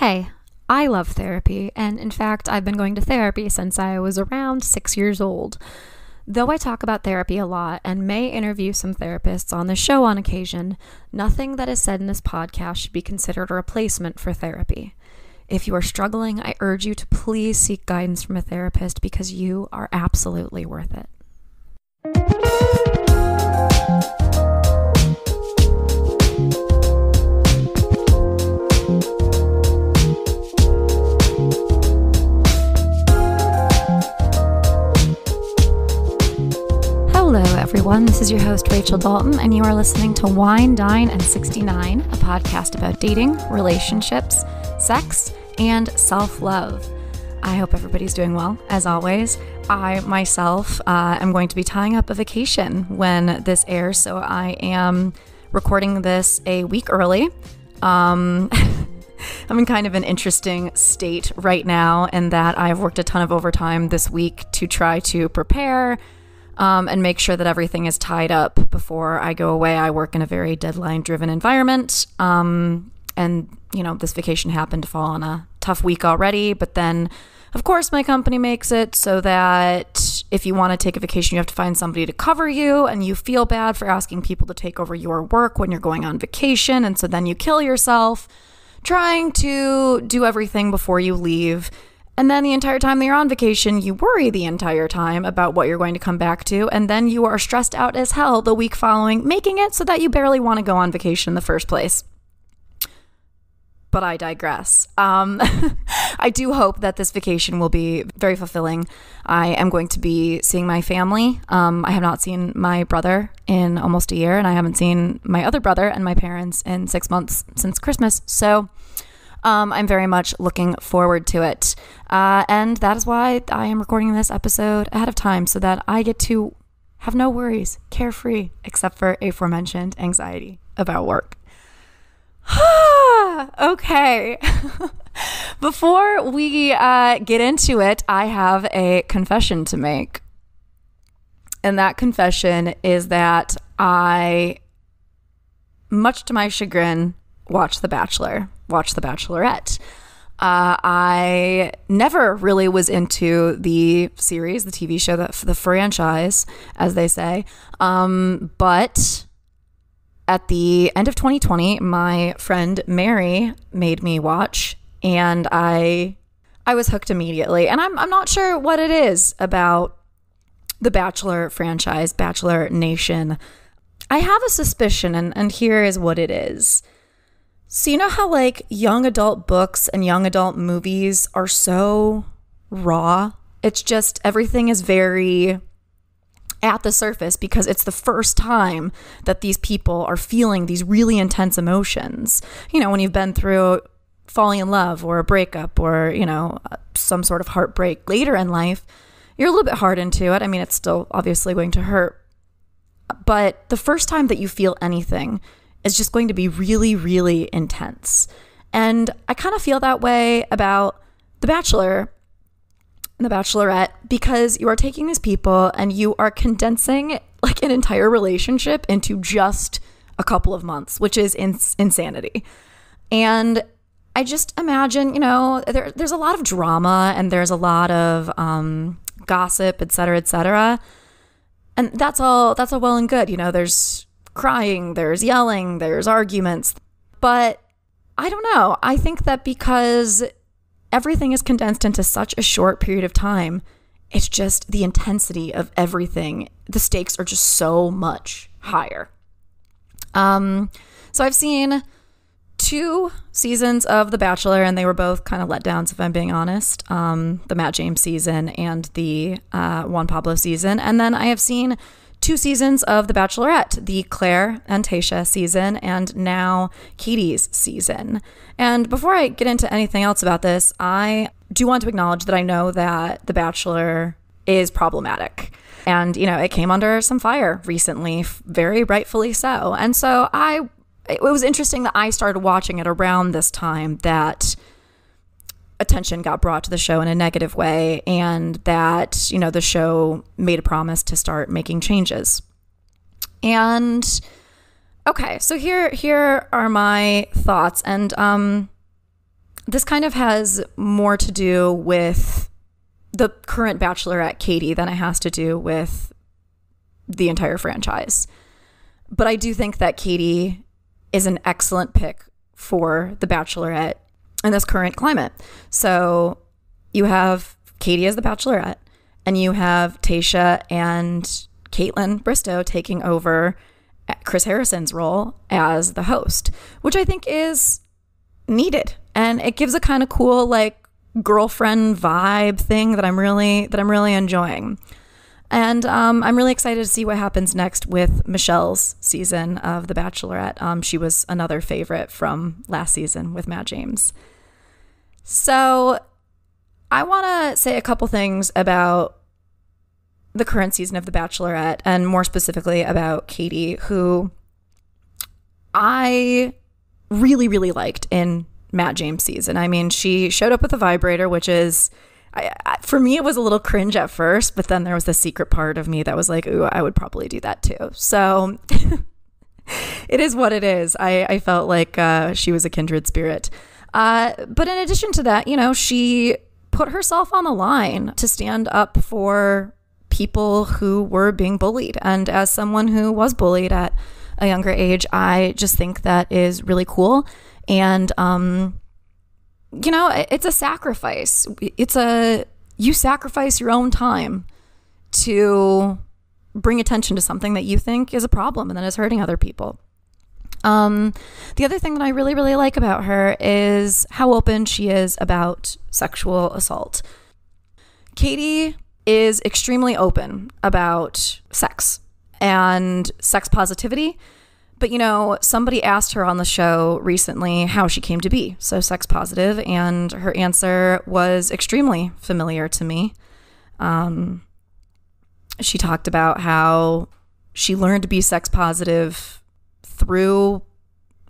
Hey, I love therapy, and in fact, I've been going to therapy since I was around 6 years old. Though I talk about therapy a lot and may interview some therapists on the show on occasion, nothing that is said in this podcast should be considered a replacement for therapy. If you are struggling, I urge you to please seek guidance from a therapist because you are absolutely worth it. Hello, everyone. This is your host, Rachel Dalton, and you are listening to Wine, Dine, and 69, a podcast about dating, relationships, sex, and self-love. I hope everybody's doing well. As always, I myself am going to be tying up a vacation when this airs, so I am recording this a week early. I'm in kind of an interesting state right now in that I've worked a ton of overtime this week to try to prepare and make sure that everything is tied up before I go away. I work in a very deadline-driven environment, and, this vacation happened to fall on a tough week already, but then, of course, my company makes it so that if you want to take a vacation, you have to find somebody to cover you, and you feel bad for asking people to take over your work when you're going on vacation, and so then you kill yourself trying to do everything before you leave. And then the entire time that you're on vacation, you worry the entire time about what you're going to come back to. And then you are stressed out as hell the week following, making it so that you barely want to go on vacation in the first place. But I digress. I do hope that this vacation will be very fulfilling. I am going to be seeing my family. I have not seen my brother in almost a year, and I haven't seen my other brother and my parents in 6 months since Christmas. So I'm very much looking forward to it. And that is why I am recording this episode ahead of time so that I get to have no worries, carefree, except for aforementioned anxiety about work. Okay. Before we get into it, I have a confession to make. And that confession is that I, much to my chagrin, watched The Bachelorette. I never really was into the series, the TV show, the franchise, as they say. But at the end of 2020, my friend Mary made me watch, and I was hooked immediately. And I'm not sure what it is about the Bachelor franchise, Bachelor Nation. I have a suspicion, and here is what it is. So you know how like young adult books and young adult movies are so raw? It's just everything is very at the surface because it's the first time that these people are feeling these really intense emotions. You know, when you've been through falling in love or a breakup or, some sort of heartbreak later in life, you're a little bit hardened to it. I mean, it's still obviously going to hurt. But the first time that you feel anything is just going to be really, really intense. And I kind of feel that way about The Bachelor and The Bachelorette because you are taking these people and you are condensing like an entire relationship into just a couple of months, which is insanity. And I just imagine, there's a lot of drama and there's a lot of gossip, et cetera, et cetera. And that's all well and good. There's crying, there's yelling, there's arguments. But I don't know. I think that because everything is condensed into such a short period of time, it's just the intensity of everything. The stakes are just so much higher. So I've seen 2 seasons of The Bachelor, and they were both kind of letdowns, if I'm being honest. The Matt James season and the Juan Pablo season. And then I have seen 2 seasons of The Bachelorette, the Claire and Tayshia season, and now Katie's season. And before I get into anything else about this, I do want to acknowledge that I know that The Bachelor is problematic. And, it came under some fire recently, very rightfully so. And so it was interesting that I started watching it around this time that attention got brought to the show in a negative way, and that, the show made a promise to start making changes. And okay, so here are my thoughts. And this kind of has more to do with the current Bachelorette Katie than it has to do with the entire franchise. But I do think that Katie is an excellent pick for the Bachelorette in this current climate. So you have Katie as the Bachelorette, and you have Tayshia and Kaitlyn Bristowe taking over Chris Harrison's role as the host, which I think is needed. And it gives a kind of cool, like, girlfriend vibe thing that I'm really enjoying. And I'm really excited to see what happens next with Michelle's season of The Bachelorette. She was another favorite from last season with Matt James. So I want to say a couple things about the current season of The Bachelorette, and more specifically about Katie, who I really, really liked in Matt James' season. I mean, she showed up with a vibrator, which is, for me, it was a little cringe at first, but then there was the secret part of me that was like, ooh, I would probably do that too. So it is what it is. I felt like she was a kindred spirit. But in addition to that, you know, she put herself on the line to stand up for people who were being bullied. And as someone who was bullied at a younger age, I just think that is really cool. And, you know, it's a sacrifice. You sacrifice your own time to bring attention to something that you think is a problem and that is hurting other people. The other thing that I really, really like about her is how open she is about sexual assault. Katie is extremely open about sex and sex positivity. But, you know, somebody asked her on the show recently how she came to be so sex positive, and her answer was extremely familiar to me. She talked about how she learned to be sex positive through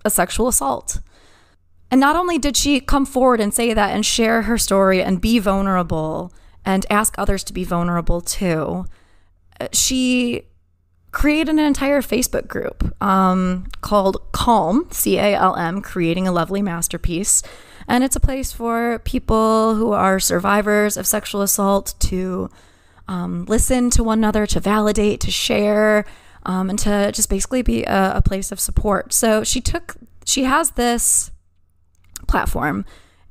a sexual assault. And not only did she come forward and say that and share her story and be vulnerable and ask others to be vulnerable too, she created an entire Facebook group called CALM, C-A-L-M, Creating a Lovely Masterpiece. And it's a place for people who are survivors of sexual assault to listen to one another, to validate, to share, and to just basically be a place of support. So she has this platform,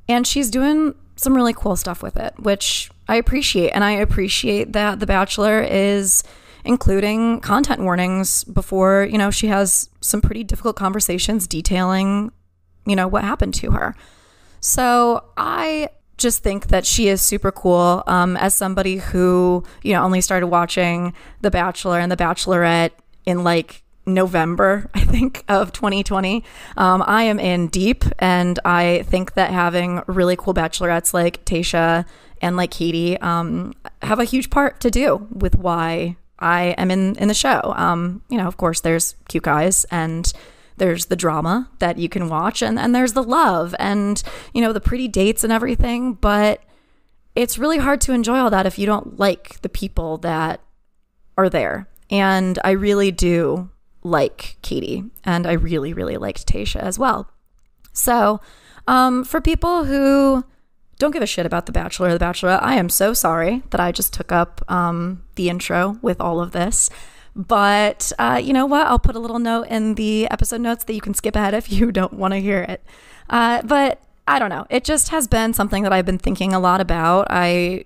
and she's doing some really cool stuff with it, which I appreciate. And I appreciate that The Bachelor is including content warnings before, you know, she has some pretty difficult conversations detailing, you know, what happened to her. So I just think that she is super cool. As somebody who, you know, only started watching The Bachelor and The Bachelorette in like November, I think, of 2020, I am in deep, and I think that having really cool bachelorettes like Tayshia and like Katie have a huge part to do with why I am in the show. You know, of course, there's cute guys, and there's the drama that you can watch, and there's the love and, you know, the pretty dates and everything. But it's really hard to enjoy all that if you don't like the people that are there. And I really do like Katie, and I really, really liked Tayshia as well. So for people who don't give a shit about The Bachelor or The Bachelorette, I am so sorry that I just took up the intro with all of this. But you know what? I'll put a little note in the episode notes that you can skip ahead if you don't want to hear it. But I don't know. It just has been something that I've been thinking a lot about. I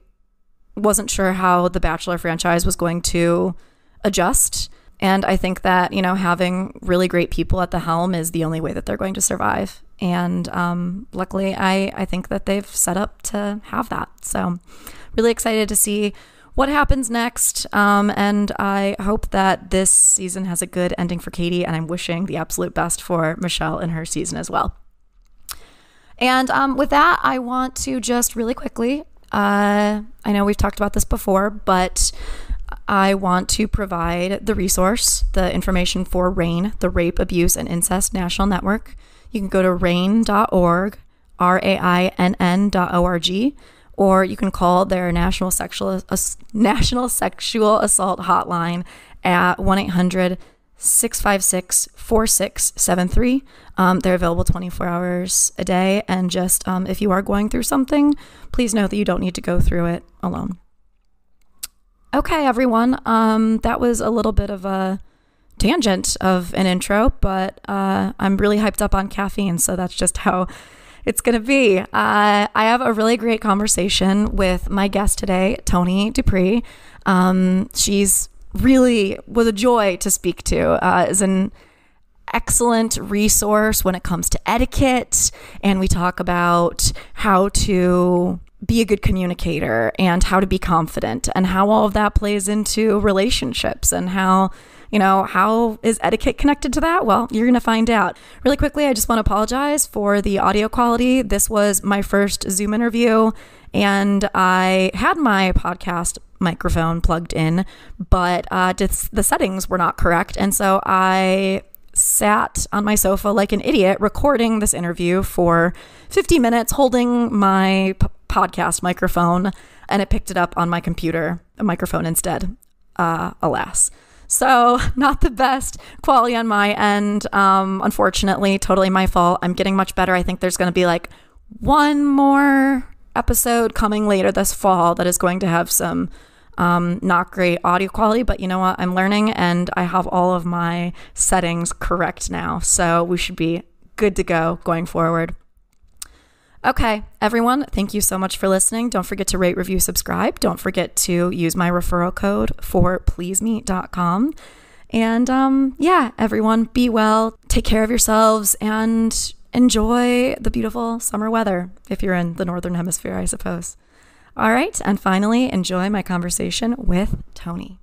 wasn't sure how the Bachelor franchise was going to adjust. And I think that, you know, having really great people at the helm is the only way that they're going to survive. And luckily, I think that they've set up to have that. So really excited to see what happens next. And I hope that this season has a good ending for Katie. And I'm wishing the absolute best for Michelle in her season as well. And with that, I want to just really quickly, I know we've talked about this before, but I want to provide the resource, the information for RAINN, the Rape, Abuse, and Incest National Network. You can go to rainn.org, RAINN.org, or you can call their National Sexual Assault Hotline at 656-4673. They're available 24 hours a day. And just if you are going through something, please know that you don't need to go through it alone. Okay, everyone. That was a little bit of a tangent of an intro, but I'm really hyped up on caffeine, so that's just how it's going to be. I have a really great conversation with my guest today, Toni Dupree. She's really was a joy to speak to, is an excellent resource when it comes to etiquette. And we talk about how to be a good communicator and how to be confident and how all of that plays into relationships and how is etiquette connected to that? Well, you're going to find out. Really quickly, I just want to apologize for the audio quality. This was my first Zoom interview, and I had my podcast microphone plugged in, but the settings were not correct. And so I sat on my sofa like an idiot recording this interview for 50 minutes, holding my podcast microphone, and it picked it up on my computer, a microphone instead, alas. So not the best quality on my end. Unfortunately, totally my fault. I'm getting much better. I think there's going to be like one more episode coming later this fall that is going to have some not great audio quality, but you know what? I'm learning and I have all of my settings correct now. So we should be good to go going forward. Okay, everyone, thank you so much for listening. Don't forget to rate, review, subscribe. Don't forget to use my referral code for pleasemeet.com. And yeah, everyone, be well, take care of yourselves, and enjoy the beautiful summer weather if you're in the Northern Hemisphere, I suppose. All right, and finally, enjoy my conversation with Toni.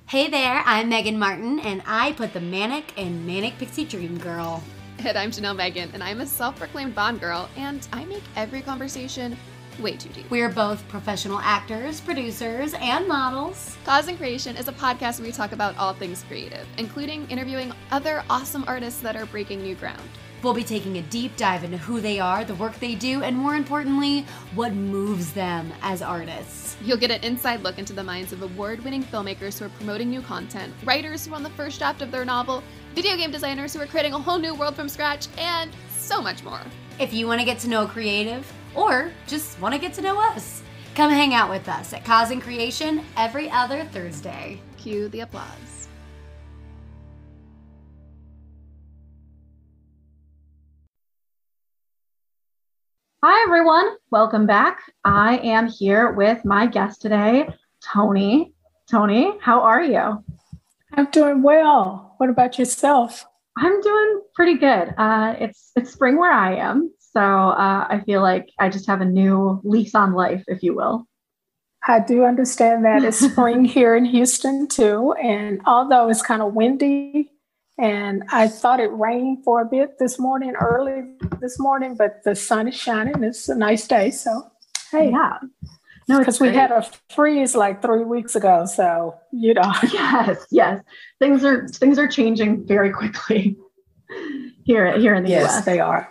Hey there, I'm Megan Martin, and I put the manic in Manic Pixie Dream Girl. And I'm Janelle Megan, and I'm a self-proclaimed Bond girl, and I make every conversation way too deep. We're both professional actors, producers, and models. Cause and Creation is a podcast where we talk about all things creative, including interviewing other awesome artists that are breaking new ground. We'll be taking a deep dive into who they are, the work they do, and more importantly, what moves them as artists. You'll get an inside look into the minds of award-winning filmmakers who are promoting new content, writers who are on the first draft of their novel, video game designers who are creating a whole new world from scratch, and so much more. If you want to get to know creative, or just want to get to know us, come hang out with us at Cause and Creation every other Thursday. Cue the applause. Hi, everyone. Welcome back. I am here with my guest today, Toni. Toni, how are you? I'm doing well. What about yourself? I'm doing pretty good. It's spring where I am, so I feel like I just have a new lease on life, if you will. I do understand that it's spring here in Houston too, and although it's kind of windy, and I thought it rained for a bit early this morning, but the sun is shining. It's a nice day, so hey, yeah. No, because we had a freeze like 3 weeks ago, so you know. Yes. Things are changing very quickly here in the US. Yes, they are.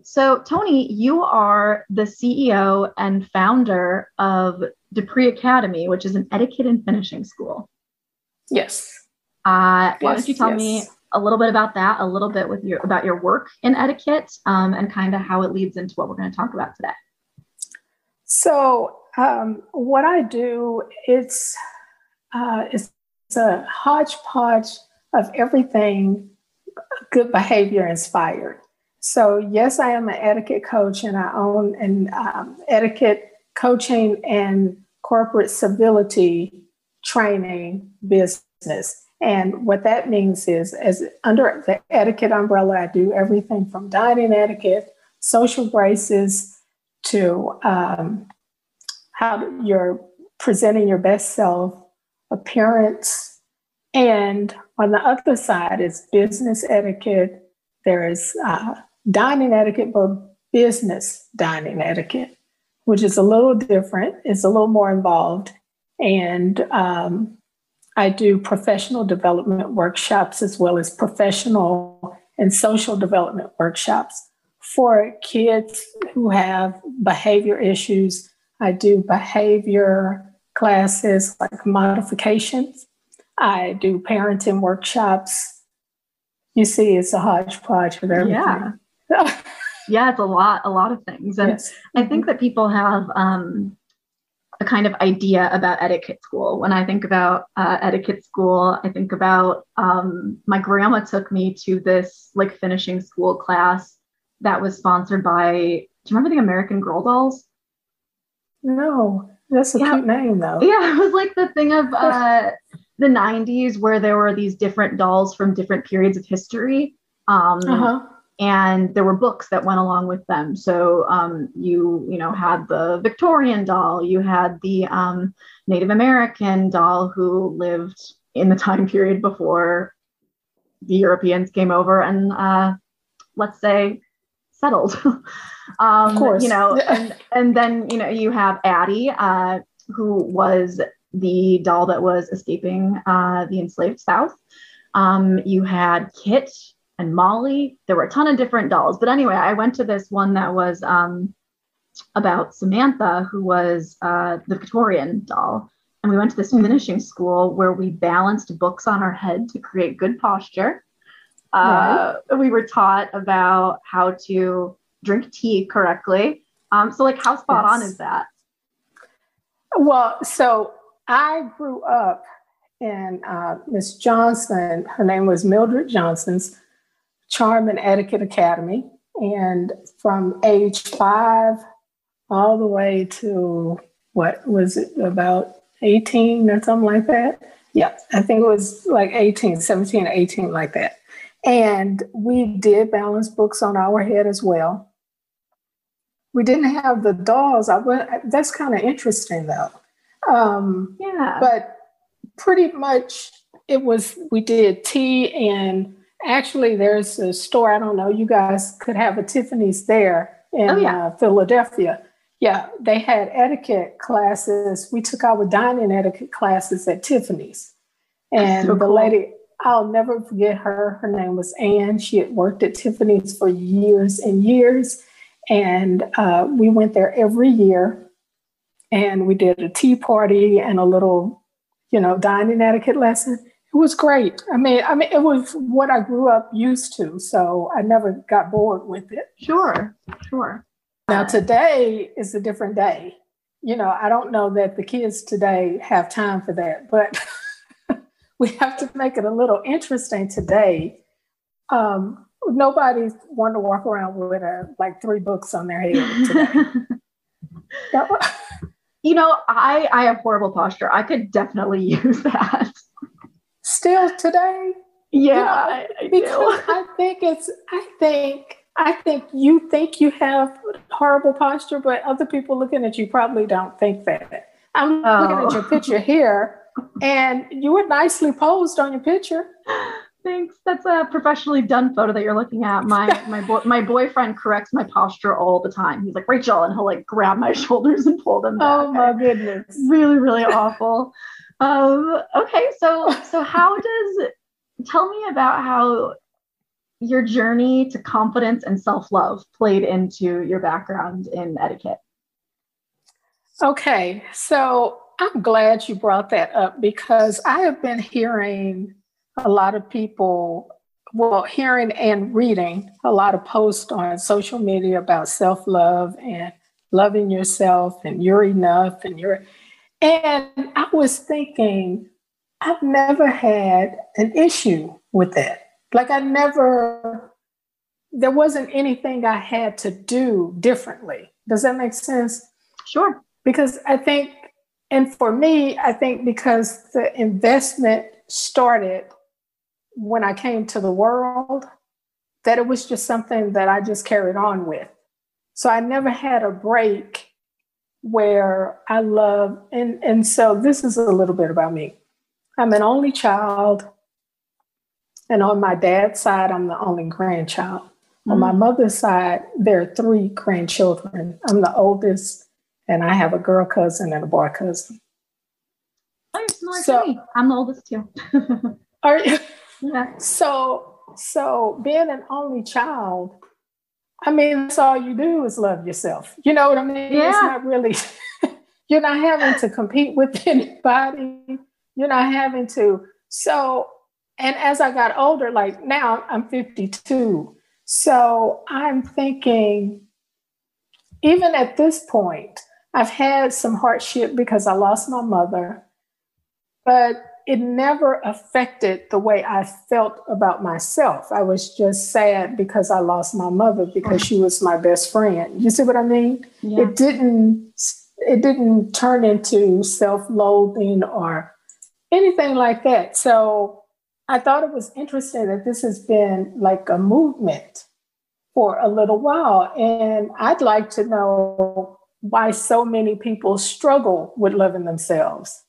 So Toni, you are the CEO and founder of Dupree Academy, which is an etiquette and finishing school. Yes. Why don't you tell me a little bit about that, a little bit about your work in etiquette, and kind of how it leads into what we're going to talk about today. So what I do, it's a hodgepodge of everything good behavior inspired. So yes, I am an etiquette coach, and I own an etiquette coaching and corporate civility training business. And what that means is, as under the etiquette umbrella, I do everything from dining etiquette, social graces, to how you're presenting your best self, appearance. And on the other side is business etiquette. There is dining etiquette, but business dining etiquette, which is a little different. It's a little more involved. And I do professional development workshops as well as professional and social development workshops for kids who have behavior issues. I do behavior classes like modifications. I do parenting workshops. You see, it's a hodgepodge of everything. Yeah. Yeah, it's a lot of things. And Yes. I think that people have a kind of idea about etiquette school. When I think about etiquette school, I think about my grandma took me to this like finishing school class that was sponsored by, do you remember the American Girl dolls? No, that's a cute name though. Yeah, it was like the thing of the 90s where there were these different dolls from different periods of history. And there were books that went along with them. So you had the Victorian doll, you had the Native American doll who lived in the time period before the Europeans came over and let's say settled. Of course. And then you have Addie, who was the doll that was escaping the enslaved South. You had Kit and Molly. There were a ton of different dolls. But anyway, I went to this one that was about Samantha, who was the Victorian doll. And we went to this finishing school where we balanced books on our head to create good posture. Right. We were taught about how to drink tea correctly. So like how spot on is that? Well, so I grew up in Miss Johnson. Her name was Mildred Johnson's Charm and Etiquette Academy. And from age 5 all the way to, what was it, about 18 or something like that? Yeah, I think it was like 17 or 18, like that. And we did balance books on our head as well. We didn't have the dolls. That's kind of interesting though. Yeah. But pretty much we did tea, and actually there's a store, I don't know, you guys could have a Tiffany's there in Philadelphia. Yeah, they had etiquette classes. We took our dining etiquette classes at Tiffany's. And so the cool. lady, I'll never forget her. Her name was Ann. She had worked at Tiffany's for years and years. And we went there every year. And we did a tea party and a little, dining etiquette lesson. It was great. I mean, it was what I grew up used to. So I never got bored with it. Sure. Now, today is a different day. I don't know that the kids today have time for that, but we have to make it a little interesting today. Nobody wanted to walk around with like 3 books on their head today. I have horrible posture. I could definitely use that. Still today? Yeah, I because do. I think you think you have horrible posture, but other people looking at you probably don't think that. I'm looking at your picture here, and you were nicely posed on your picture. Thanks. That's a professionally done photo that you're looking at. My boyfriend corrects my posture all the time. He's like, Rachel, and he'll like grab my shoulders and pull them back. Oh my goodness. Really, really awful. Okay, so tell me about how your journey to confidence and self-love played into your background in etiquette. Okay, so I'm glad you brought that up, because I have been hearing a lot of people, hearing and reading a lot of posts on social media about self-love and loving yourself and you're enough and I was thinking, I've never had an issue with that. Like there wasn't anything I had to do differently. Does that make sense? Sure. Because I think, and for me, I think because the investment started when I came to the world, that it was just something that I just carried on with. So I never had a break where I love, and so this is a little bit about me. I'm an only child. And on my dad's side, I'm the only grandchild. On my mother's side, there are 3 grandchildren. I'm the oldest, and I have a girl cousin and a boy cousin. Oh, you're similar to me. I'm the oldest too. Are you? Yeah. So being an only child, I mean, that's all you do is love yourself. You know what I mean? Yeah. It's not really, you're not having to compete with anybody. You're not having to So, and as I got older, like now I'm 52. So I'm thinking, even at this point, I've had some hardship because I lost my mother, but it never affected the way I felt about myself. I was just sad because I lost my mother because she was my best friend. You see what I mean? Yeah. It didn't turn into self-loathing or anything like that. So I thought it was interesting that this has been like a movement for a little while. And I'd like to know why so many people struggle with loving themselves.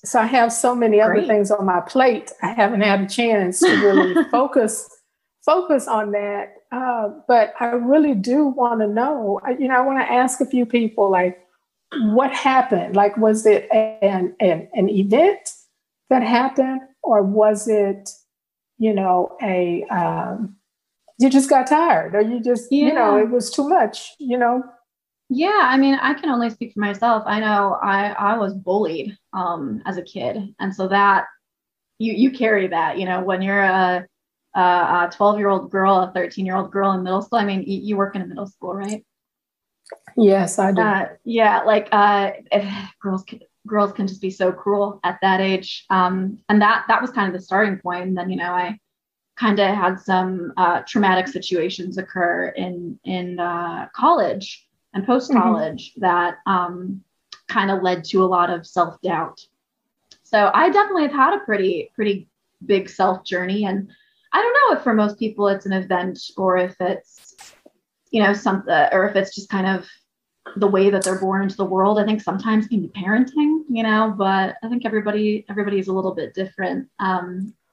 So I have so many other things on my plate. I haven't had a chance to really focus on that. But I really do want to know, I want to ask a few people, like, what happened? Like, was it an event that happened, or was it, you just got tired, or you just, it was too much, Yeah, I mean, I can only speak for myself. I know I was bullied as a kid. And so that you carry that, when you're a 12-year-old girl, a 13-year-old girl in middle school. I mean, you work in a middle school, right? Yes, I do. Girls can just be so cruel at that age. And that was kind of the starting point. And then, I kind of had some traumatic situations occur in college and post-college that kind of led to a lot of self-doubt. So I definitely have had a pretty big self journey. And I don't know if for most people it's an event, or if it's, something, or if it's just kind of the way that they're born into the world. I think sometimes it can be parenting, but I think everybody is a little bit different.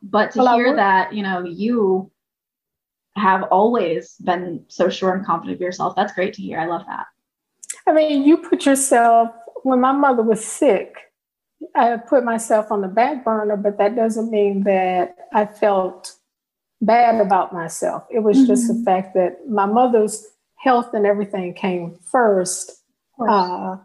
But to hear that, you have always been so sure and confident of yourself, that's great to hear. I love that. I mean, you put yourself, when my mother was sick, I put myself on the back burner, but that doesn't mean that I felt bad about myself. It was just the fact that my mother's health and everything came first. But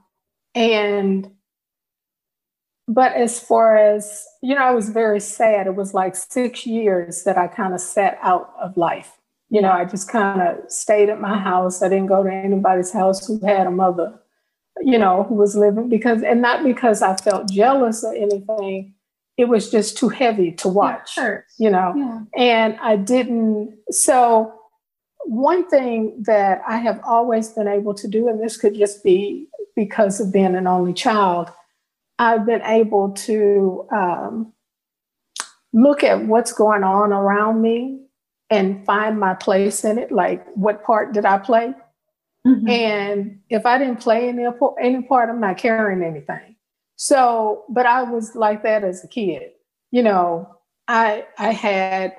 as far as, I was very sad. It was like 6 years that I kind of sat out of life. I just kind of stayed at my house. I didn't go to anybody's house who had a mother, who was living, and not because I felt jealous or anything. It was just too heavy to watch, and I didn't. So one thing that I have always been able to do, and this could just be because of being an only child, I've been able to look at what's going on around me and find my place in it. Like, what part did I play? And if I didn't play any part, I'm not carrying anything. So, but I was like that as a kid. I had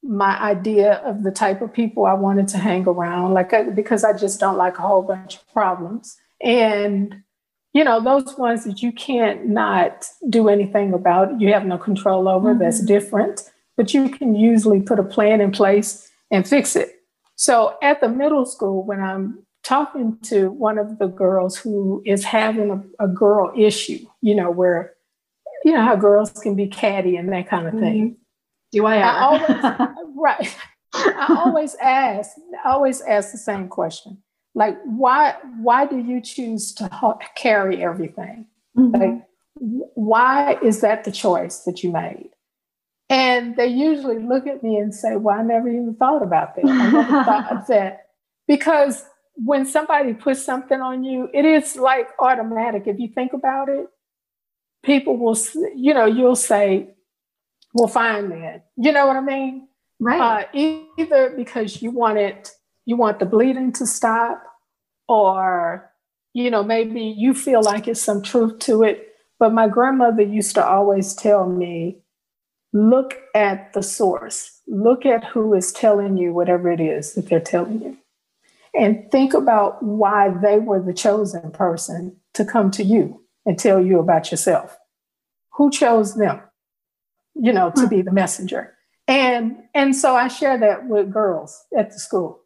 my idea of the type of people I wanted to hang around, because I just don't like a whole bunch of problems. And those ones that you can't not do anything about, you have no control over, that's different, but you can usually put a plan in place and fix it. So at the middle school, when I'm talking to one of the girls who is having a girl issue, where, how girls can be catty and that kind of thing. Do I ever? Right. I always ask the same question. Like, why do you choose to carry everything? Like, why is that the choice that you made? And they usually look at me and say, well, I never even thought about that. I never thought of that. Because when somebody puts something on you, it is like automatic. If you think about it, people will, you'll say, well, fine then. You know what I mean? Right. Either because you want the bleeding to stop, or, maybe you feel like it's some truth to it. But my grandmother used to always tell me, look at the source, look at who is telling you whatever it is that they're telling you, and think about why they were the chosen person to come to you and tell you about yourself. Who chose them, to be the messenger? And so I share that with girls at the school.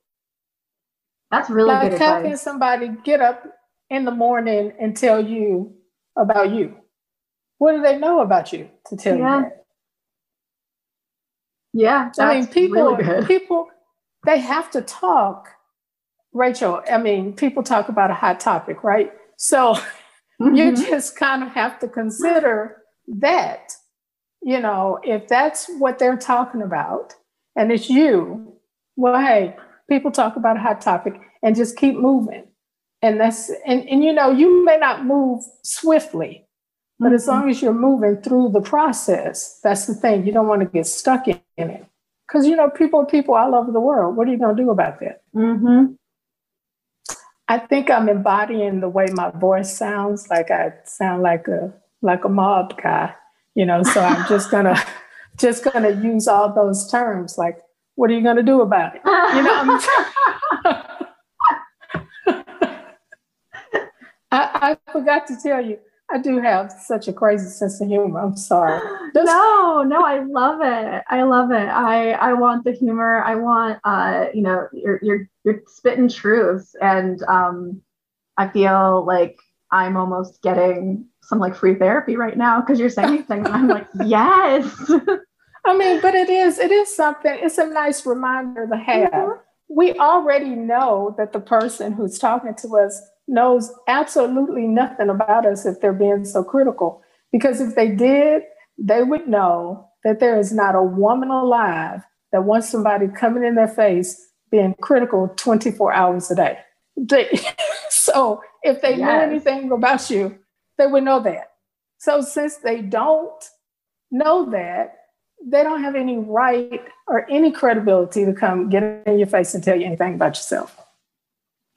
That's really good advice. How can somebody get up in the morning and tell you about you? What do they know about you to tell you that? Yeah, that's really good. People, they have to talk, Rachel. I mean, people talk about a hot topic, right? So you just kind of have to consider that, if that's what they're talking about and it's you, well, hey, people talk about a hot topic and just keep moving. And you may not move swiftly, but as long as you're moving through the process, that's the thing. You don't want to get stuck in it. Because, people all over the world. What are you going to do about that? I think I'm embodying the way my voice sounds. Like I sound like a mob guy, so I'm just gonna use all those terms. Like, what are you going to do about it? I forgot to tell you, I do have such a crazy sense of humor. I'm sorry. No, I love it. I want the humor. I want, you're spitting truths. And I feel like I'm almost getting some like free therapy right now because you're saying things. And I'm like, yes. I mean, but it is something, it's a nice reminder to have. We already know that the person who's talking to us knows absolutely nothing about us if they're being so critical. Because if they did, they would know that there is not a woman alive that wants somebody coming in their face being critical 24 hours a day. So if they knew anything about you, they would know that. So since they don't know that, they don't have any right or any credibility to come get in your face and tell you anything about yourself.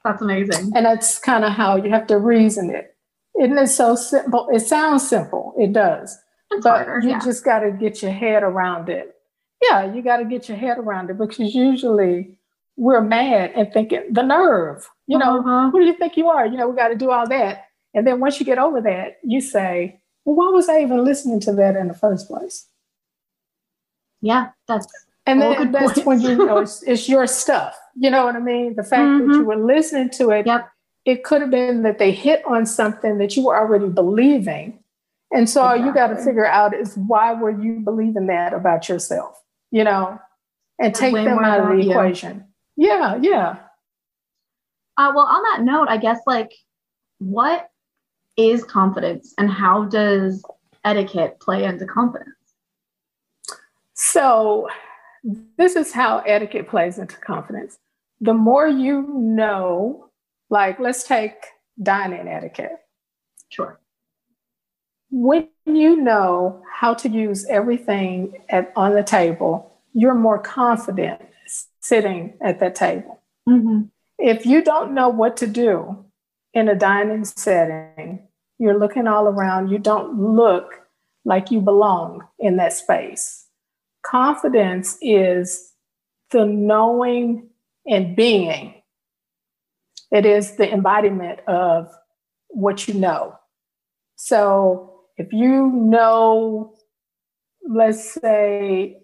That's amazing. And that's kind of how you have to reason it. Isn't it so simple? It sounds simple. It does. It's but harder, you just got to get your head around it. Yeah, you got to get your head around it because usually we're mad and thinking, the nerve, who do you think you are? We got to do all that. And then once you get over that, you say, well, why was I even listening to that in the first place? Yeah, that's when it's your stuff. You know what I mean? The fact that you were listening to it, it could have been that they hit on something that you were already believing. And so all you got to figure out is why were you believing that about yourself, and take them out of the equation. Yeah. Well, on that note, I guess, what is confidence and how does etiquette play into confidence? So this is how etiquette plays into confidence. The more you know, let's take dining etiquette. Sure. When you know how to use everything on the table, you're more confident sitting at that table. If you don't know what to do in a dining setting, you're looking all around, you don't look like you belong in that space. Confidence is the knowing and being. It is the embodiment of what you know. So if you know, let's say,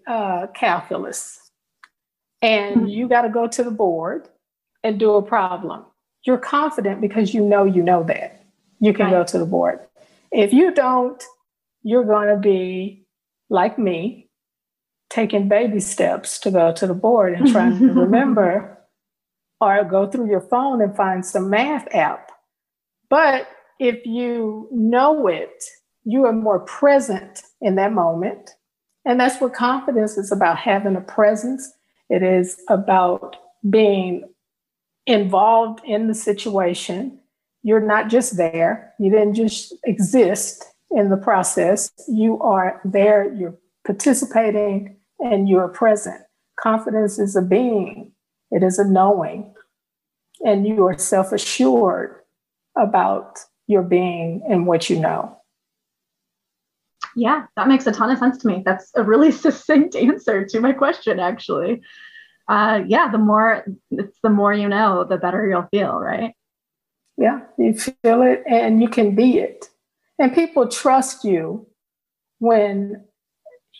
calculus, and you got to go to the board and do a problem, you're confident because you know that. You can go to the board. If you don't, you're going to be like me, taking baby steps to go to the board and trying to remember, or go through your phone and find some math app. But if you know it, you are more present in that moment. And that's what confidence is about, having a presence. It is about being involved in the situation. You're not just there. You didn't just exist in the process. You are there, you're participating, and you're present. Confidence is a being. It is a knowing. And you are self-assured about your being and what you know. Yeah, that makes a ton of sense to me. That's a really succinct answer to my question, actually. The more you know, the better you'll feel, right? Yeah, you feel it and you can be it. And people trust you when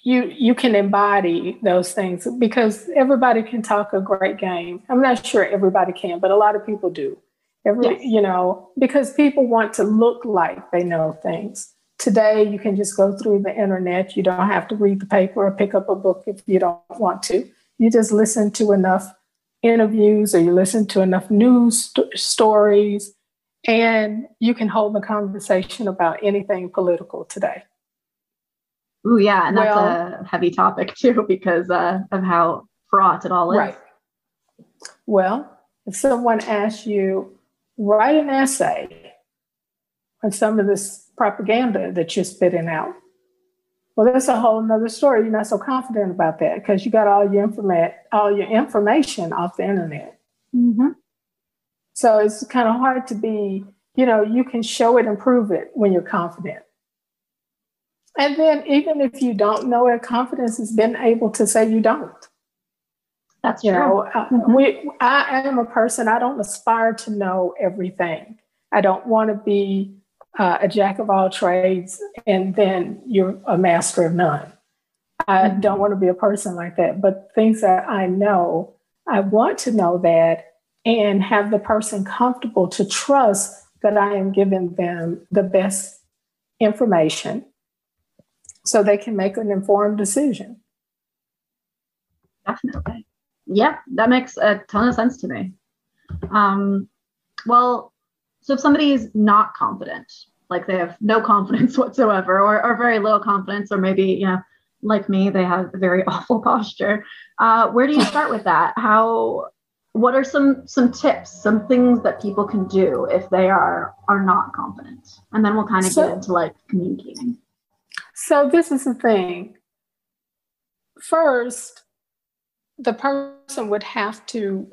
you can embody those things, because everybody can talk a great game. I'm not sure everybody can, but a lot of people do. Because people want to look like they know things. Today, you can just go through the internet. You don't have to read the paper or pick up a book if you don't want to. You just listen to enough interviews or you listen to enough news stories, and you can hold a conversation about anything political today. Ooh, yeah, and that's a heavy topic too because of how fraught it all is. Right. Well, if someone asks you, write an essay on some of this propaganda that you're spitting out, well, that's a whole nother story. You're not so confident about that because you got all your information off the internet. Mm-hmm. So it's kind of hard to be, you can show it and prove it when you're confident. And then even if you don't know it, confidence has been able to say you don't. That's true. I am a person, I don't aspire to know everything. I don't want to be a jack of all trades and then you're a master of none. I don't want to be a person like that. But things that I know, I want to know that and have the person comfortable to trust that I am giving them the best information so they can make an informed decision. Definitely. Yep, that makes a ton of sense to me. Well, so if somebody is not confident, like they have no confidence whatsoever, or very little confidence, or maybe, like me, they have a very awful posture, where do you start with that? What are some tips, some things that people can do if they are not confident? And then we'll kind of get into like communicating. So this is the thing. First, the person would have to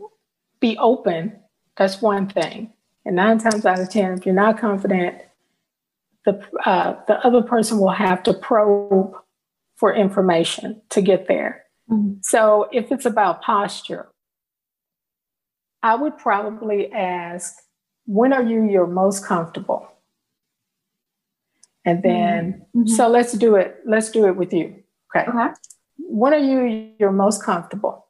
be open. That's one thing. And 9 times out of 10, if you're not confident, the other person will have to probe for information to get there. Mm-hmm. So if it's about posture, I would probably ask, when are you your most comfortable? And then, so let's do it. Let's do it with you. Okay. When are you your most comfortable?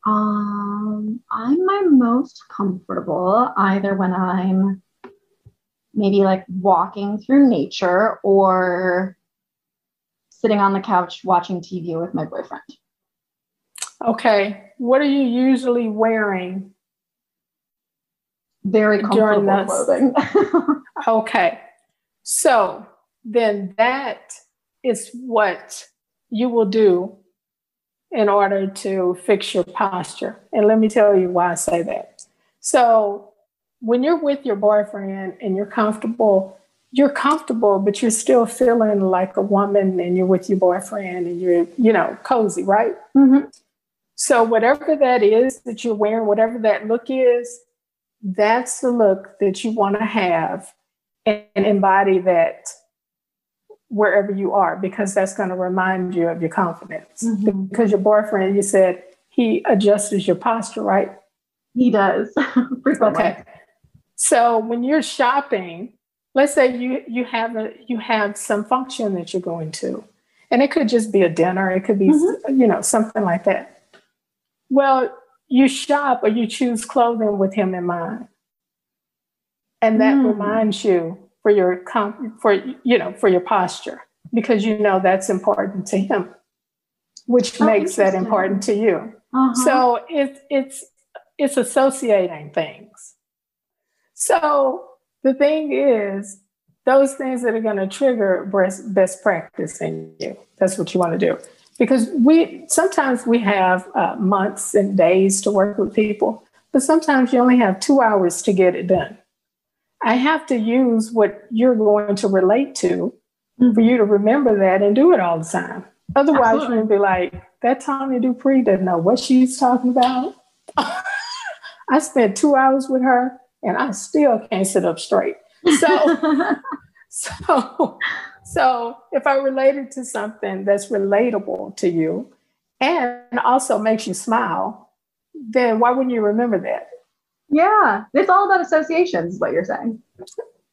I'm my most comfortable either when I'm maybe like walking through nature or sitting on the couch watching TV with my boyfriend. Okay. What are you usually wearing? Very comfortable clothing. Okay. So then that is what you will do in order to fix your posture. And let me tell you why I say that. So when you're with your boyfriend and you're comfortable, but you're still feeling like a woman and you're with your boyfriend and you're, cozy, right? Mm-hmm. So whatever that is that you're wearing, whatever that look is, that's the look that you want to have and embody that wherever you are, because that's going to remind you of your confidence. Mm-hmm. Because your boyfriend, you said he adjusts your posture, right? He does. Okay. So when you're shopping, let's say you have some function that you're going to, and it could just be a dinner. It could be, something like that. Well, you shop or you choose clothing with him in mind. And that reminds you for your posture, because that's important to him, which makes that important to you. Uh-huh. So it's associating things. So the thing is, those things that are going to trigger best practice in you, that's what you want to do. Because sometimes we have months and days to work with people, but sometimes you only have 2 hours to get it done. I have to use what you're going to relate to for you to remember that and do it all the time. Otherwise, you're going to be like, that Tanya Dupree doesn't know what she's talking about. I spent 2 hours with her and I still can't sit up straight. So if I related to something that's relatable to you and also makes you smile, then why wouldn't you remember that? Yeah, it's all about associations, is what you're saying.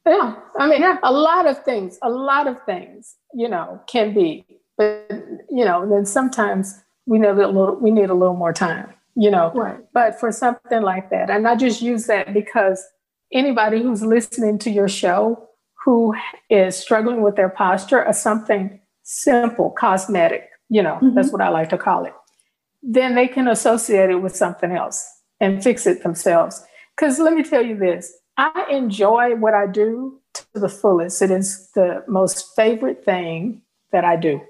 Yeah, I mean, a lot of things, can be, but then sometimes we need a little more time, Right. But for something like that, and I just use that because anybody who's listening to your show who is struggling with their posture or something simple, cosmetic, that's what I like to call it, then they can associate it with something else and fix it themselves. Because let me tell you this, I enjoy what I do to the fullest. It is the most favorite thing that I do.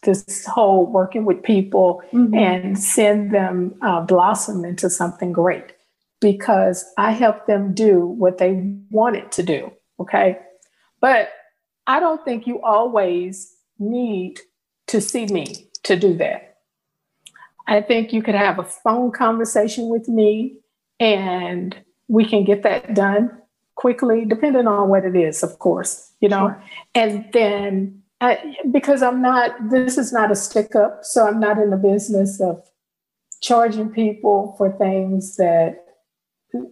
This whole working with people and seeing them blossom into something great, because I help them do what they wanted to do. Okay. But I don't think you always need to see me to do that. I think you could have a phone conversation with me and we can get that done quickly, depending on what it is, of course, Sure. And then because this is not a stick up, so I'm not in the business of charging people for things that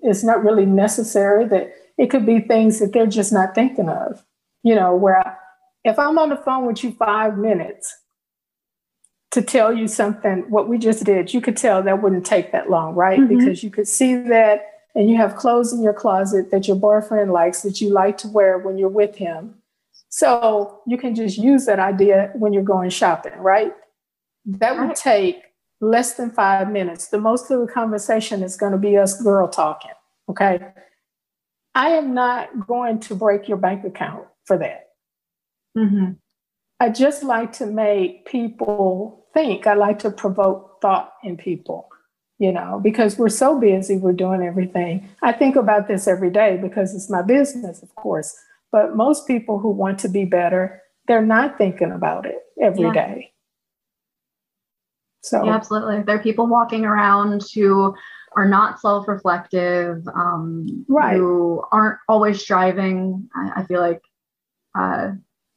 it's not really necessary, that it could be things that they're just not thinking of, where if I'm on the phone with you 5 minutes to tell you something, what we just did, you could tell that wouldn't take that long, right? Because you could see that, and you have clothes in your closet that your boyfriend likes, that you like to wear when you're with him. So you can just use that idea when you're going shopping, right? That would take less than 5 minutes. The most of the conversation is going to be us girl talking, okay? I am not going to break your bank account for that. I just like to make people think. I like to provoke thought in people, because we're so busy, we're doing everything. I think about this every day because it's my business, of course. But most people who want to be better, they're not thinking about it every day. So yeah, absolutely. There are people walking around who are not self-reflective, who aren't always striving. I feel like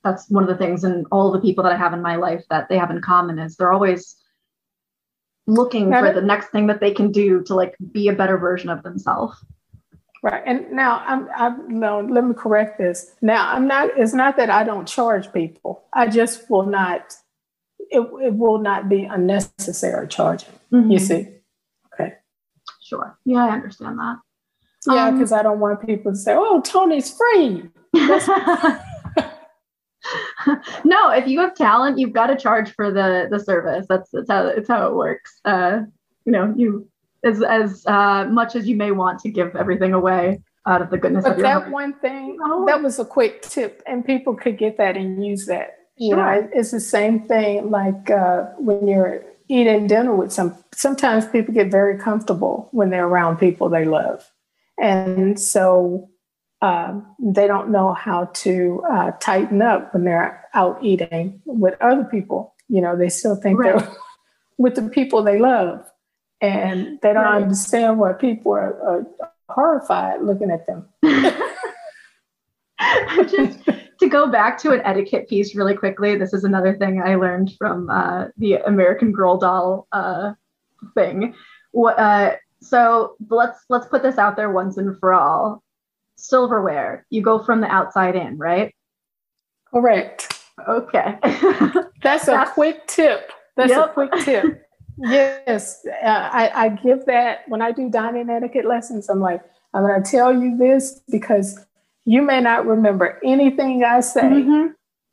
that's one of the things, and all the people that I have in my life that they have in common is they're always looking for the next thing that they can do to be a better version of themselves. Right. And now let me correct this. Now it's not that I don't charge people. I just will not, it will not be unnecessary charging. You see? Okay. Sure. Yeah, I understand that. Yeah, because I don't want people to say, "Oh, Tony's free." No, if you have talent, you've got to charge for the service. That's how it works. You as much as you may want to give everything away out of the goodness of your heart. But that one thing, that was a quick tip, and people could get that and use that. It's the same thing like when you're eating dinner with sometimes people get very comfortable when they're around people they love. And so they don't know how to tighten up when they're out eating with other people. They still think they're with the people they love. And they don't understand why people are horrified looking at them. Just to go back to an etiquette piece really quickly, this is another thing I learned from the American Girl doll thing. So let's put this out there once and for all. Silverware, you go from the outside in, right? Correct. Okay. That's a quick tip. That's a quick tip. Yes, I give that when I do dining etiquette lessons. I'm like, I'm going to tell you this because you may not remember anything I say,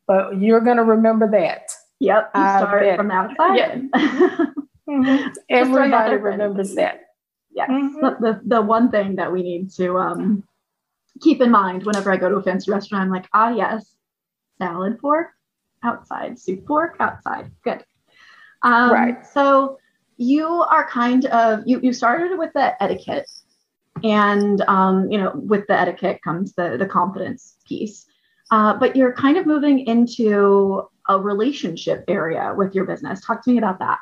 but you're going to remember that. Yep, you start from the outside. Everybody remembers that. Yes, the one thing that we need to keep in mind whenever I go to a fancy restaurant, I'm like, yes, salad fork outside, soup fork outside. Good. So you are kind of, you started with the etiquette, and, with the etiquette comes the confidence piece, but you're kind of moving into a relationship area with your business. Talk to me about that.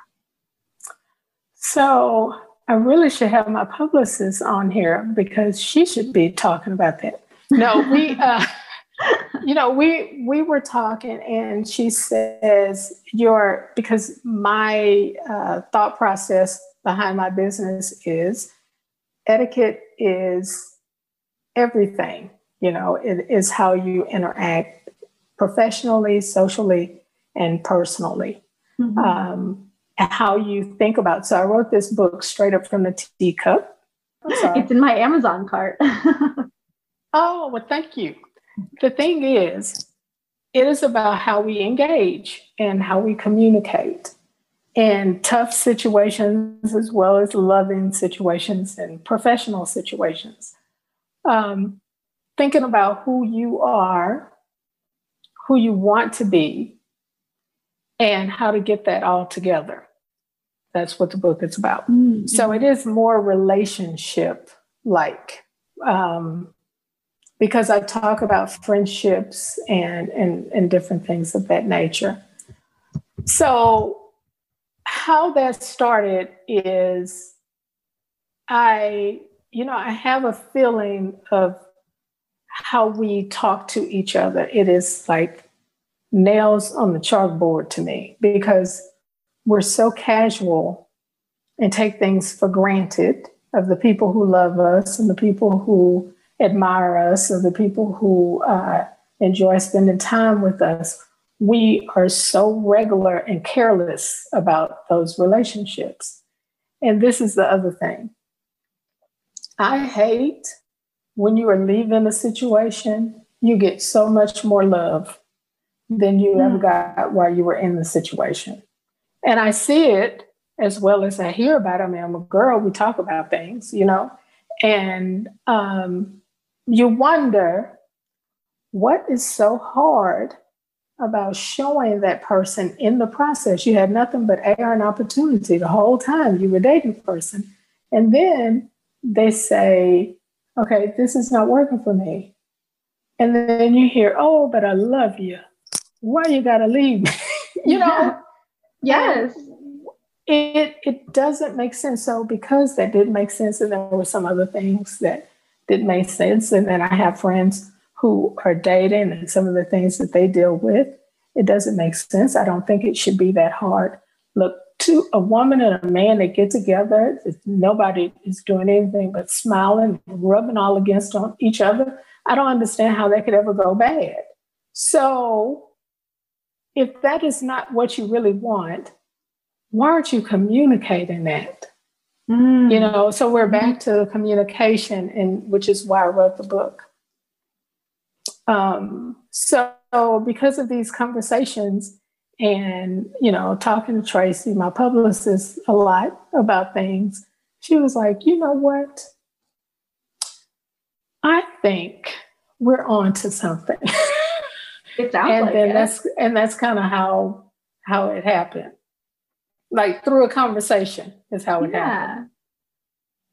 So I really should have my publicist on here because she should be talking about that. No, we were talking and she says because my thought process behind my business is etiquette is everything. It is how you interact professionally, socially, and personally. How you think about. So I wrote this book straight up from the teacup. It's in my Amazon cart. Oh, well, thank you. the thing is, it is about how we engage and how we communicate in tough situations as well as loving situations and professional situations. Thinking about who you are, who you want to be, and how to get that all together. That's what the book is about. Mm-hmm. So it is more relationship-like, because I talk about friendships and different things of that nature. So how that started is I have a feeling of how we talk to each other. It is like nails on the chalkboard to me, because we're so casual and take things for granted of the people who love us and the people who admire us or the people who enjoy spending time with us. We are so regular and careless about those relationships. And this is the other thing. I hate when you are leaving a situation, you get so much more love than you ever got while you were in the situation. And I see it as well as I hear about it. I mean, I'm a girl, we talk about things, and you wonder what is so hard about showing that person in the process. You had nothing but air and opportunity the whole time you were dating the person. And then they say, okay, this is not working for me. And then you hear, oh, but I love you. Why you gotta leave me? Yes. It doesn't make sense. So because that didn't make sense, and there were some other things that didn't make sense, and then I have friends who are dating and some of the things that they deal with, it doesn't make sense. I don't think it should be that hard. Look, to a woman and a man that get together, nobody is doing anything but smiling, rubbing all against on each other. I don't understand how that could ever go bad. So if that is not what you really want, why aren't you communicating that? So we're back to communication, and which is why I wrote the book. So because of these conversations and, talking to Tracy, my publicist, a lot about things, she was like, you know what? I think we're on to something. It sounds that's kind of how it happened. Like through a conversation is how it happened.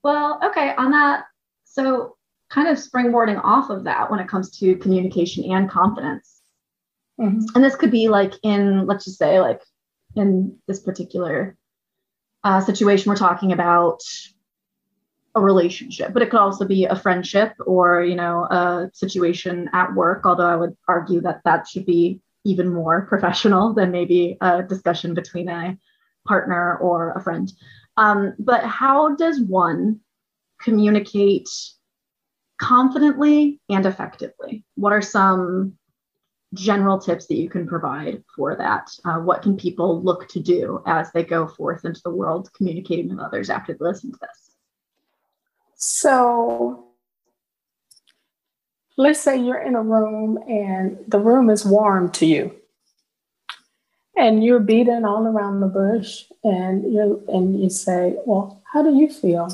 Well, okay, on that, so kind of springboarding off of that when it comes to communication and confidence. Mm-hmm. And this could be like let's just say like in this particular situation, we're talking about a relationship, but it could also be a friendship or, a situation at work, although I would argue that should be even more professional than maybe a discussion between a partner or a friend. But how does one communicate confidently and effectively? What are some general tips that you can provide for that? What can people look to do as they go forth into the world communicating with others after they listen to this? So let's say you're in a room and the room is warm to you. And you're beating all around the bush, and you say, well, how do you feel?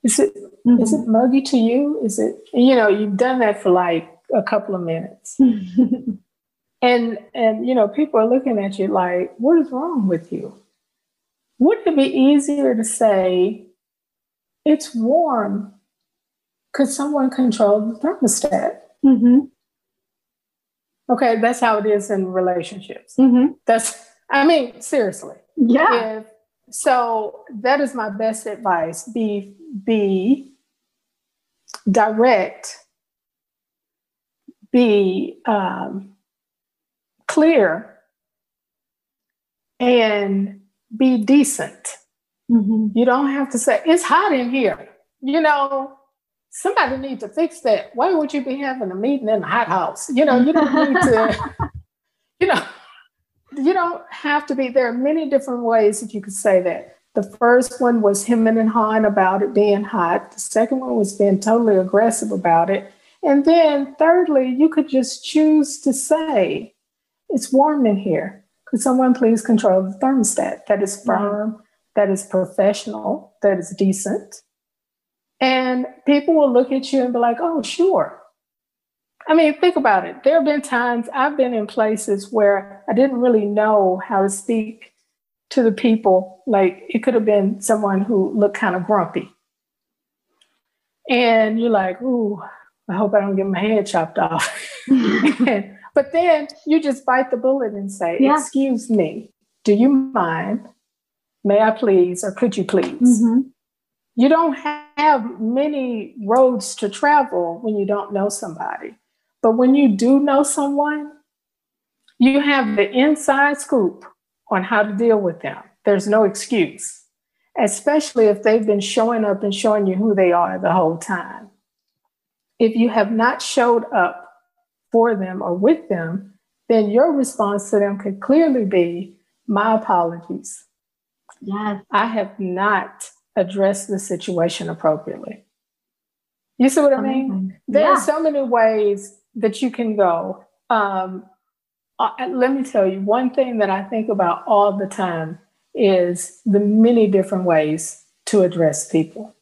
Is it muggy to you? Is it, you've done that for like a couple of minutes. and people are looking at you like, what is wrong with you? Wouldn't it be easier to say, it's warm? Could someone control the thermostat? Mm-hmm. Okay, that's how it is in relationships. Mm-hmm. Seriously. Yeah. So that is my best advice. Be direct, be clear, and be decent. Mm-hmm. You don't have to say, it's hot in here. Somebody needs to fix that. Why would you be having a meeting in the hot house? You don't need to, you don't have to be. There are many different ways that you could say that. The first one was hemming and hawing about it being hot. The second one was being totally aggressive about it. And then thirdly, you could just choose to say, it's warm in here. Could someone please control the thermostat? That is firm, that is professional, that is decent. And people will look at you and be like, oh, sure. I mean, think about it. There have been times I've been in places where I didn't really know how to speak to the people. Like it could have been someone who looked kind of grumpy. And you're like, ooh, I hope I don't get my head chopped off. But then you just bite the bullet and say, excuse me, do you mind? May I please, or could you please? You don't have many roads to travel when you don't know somebody. But when you do know someone, you have the inside scoop on how to deal with them. There's no excuse, especially if they've been showing up and showing you who they are the whole time. If you have not showed up for them or with them, then your response to them could clearly be, my apologies. Yes. I have not addressed the situation appropriately. You see what I mean? There are so many ways that you can go. Let me tell you, one thing that I think about all the time is the many different ways to address people.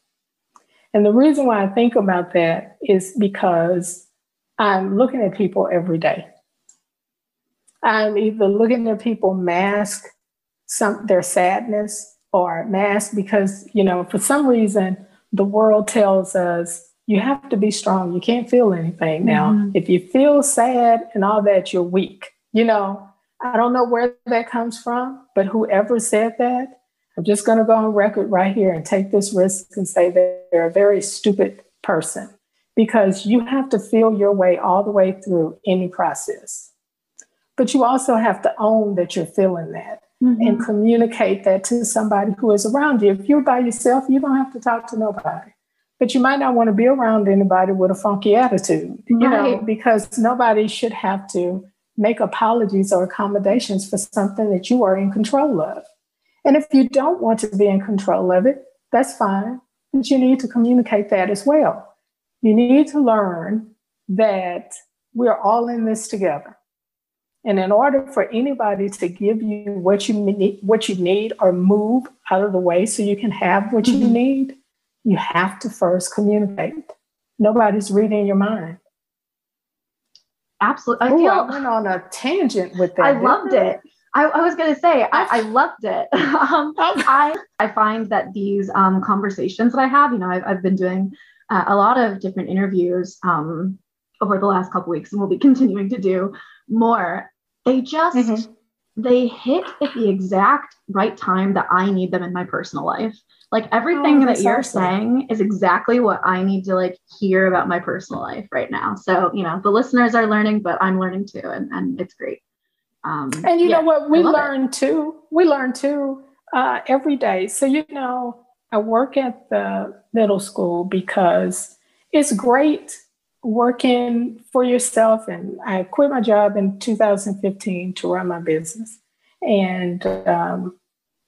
And the reason why I think about that is because I'm looking at people every day. I'm either looking at people mask their sadness or mask because, for some reason, the world tells us you have to be strong. You can't feel anything now. If you feel sad and all that, you're weak. I don't know where that comes from, but whoever said that, I'm just going to go on record right here and take this risk and say that they're a very stupid person because you have to feel your way all the way through any process. But you also have to own that you're feeling that and communicate that to somebody who is around you. If you're by yourself, you don't have to talk to nobody. But you might not want to be around anybody with a funky attitude, because nobody should have to make apologies or accommodations for something that you are in control of. And if you don't want to be in control of it, that's fine. But you need to communicate that as well. You need to learn that we're all in this together. And in order for anybody to give you what you need or move out of the way so you can have what you need, you have to first communicate. Nobody's reading your mind. Absolutely. I went on a tangent with that. I loved it. I was going to say, I loved it. I find that these conversations that I have, I've been doing a lot of different interviews over the last couple of weeks, and we'll be continuing to do more. They just, they hit at the exact right time that I need them in my personal life. Like everything that you're saying is exactly what I need to hear about my personal life right now. So, the listeners are learning, but I'm learning too. And it's great. And you know what? We learn too every day. So, I work at the middle school because it's great working for yourself. And I quit my job in 2015 to run my business. And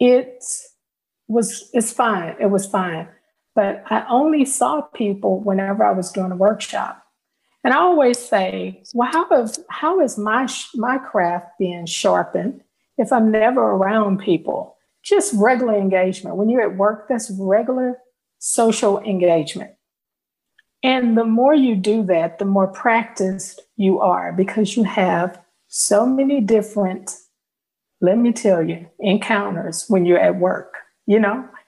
it's fine. It was fine. But I only saw people whenever I was doing a workshop. And I always say, well, how is my craft being sharpened if I'm never around people? Just regular engagement. When you're at work, that's regular social engagement. And the more you do that, the more practiced you are because you have so many different, let me tell you, encounters when you're at work,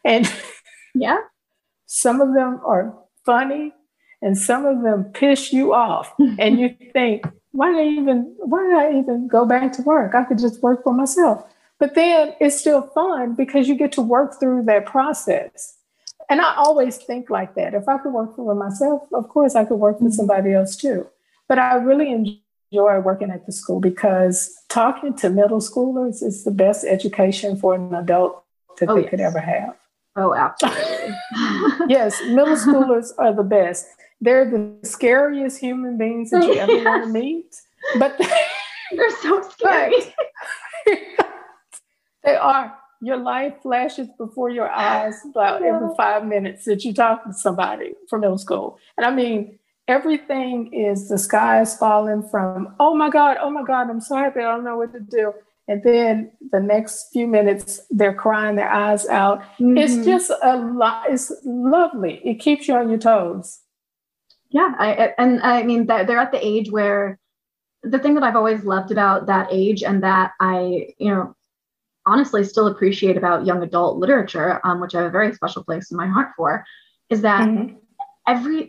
and some of them are funny and some of them piss you off. And you think, why did I even go back to work? I could just work for myself. But then it's still fun because you get to work through that process. And I always think like that. If I could work for myself, of course I could work for somebody else too. But I really enjoy working at the school because talking to middle schoolers is the best education for an adult that they could ever have. Oh, absolutely. Yes, middle schoolers are the best. They're the scariest human beings that you ever want to meet. But they're so scary. They are. Your life flashes before your eyes about every 5 minutes that you talk to somebody from middle school. And I mean, everything is the sky is falling from, oh my God, I'm so happy, I don't know what to do. And then the next few minutes, they're crying their eyes out. Mm-hmm. It's just a lot. It's lovely. It keeps you on your toes. Yeah. I mean, they're at the age where the thing that I've always loved about that age, and that I, honestly still appreciate about young adult literature, which I have a very special place in my heart for, is that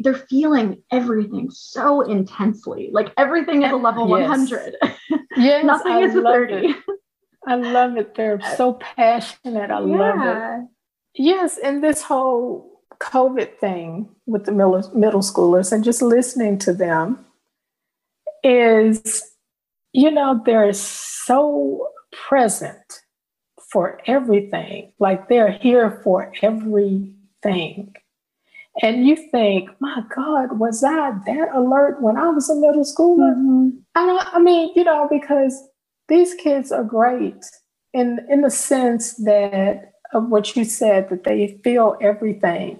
they're feeling everything so intensely. Like everything is a level 100. Yes, nothing is a 30. I love it. They're so passionate. I love it. Yes, and this whole COVID thing with the middle schoolers and just listening to them is, they're so present for everything. Like they're here for everything. And you think, my God, was I that alert when I was a middle schooler? Mm-hmm. Because these kids are great in the sense that of what you said, that they feel everything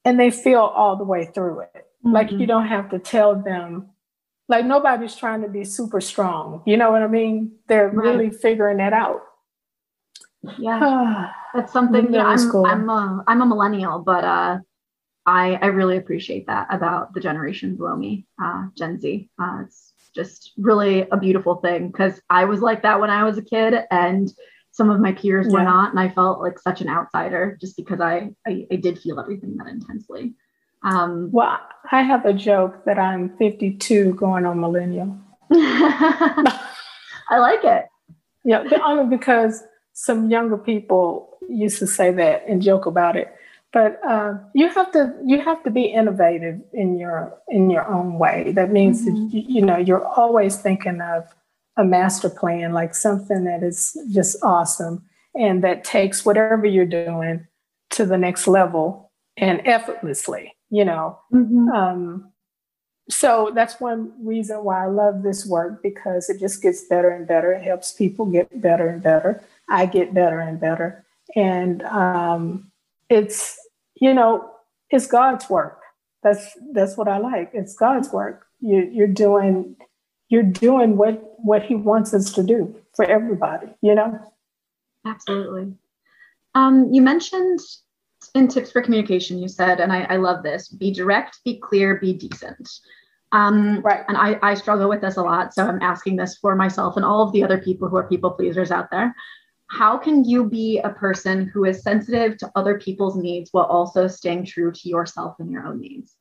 and they feel all the way through it. Mm-hmm. Like you don't have to tell them, like nobody's trying to be super strong. You know what I mean? They're really figuring that out. Yeah, that's something. I'm a millennial, but I really appreciate that about the generation below me, Gen Z. It's just really a beautiful thing, because I was like that when I was a kid, and some of my peers were not, and I felt like such an outsider just because I did feel everything that intensely. Well, I have a joke that I'm 52 going on millennial. I like it. Yeah, only because some younger people used to say that and joke about it. But you have to be innovative in your own way. That means that you're always thinking of a master plan, like something that is just awesome and that takes whatever you're doing to the next level and effortlessly. So that's one reason why I love this work, because it just gets better and better. It helps people get better and better. I get better and better, and it's God's work. That's what I like. It's God's work. You're doing what He wants us to do for everybody. Absolutely. You mentioned in tips for communication, you said, and I love this: be direct, be clear, be decent. Right. And I struggle with this a lot, so I'm asking this for myself and all of the other people who are people pleasers out there. How can you be a person who is sensitive to other people's needs while also staying true to yourself and your own needs?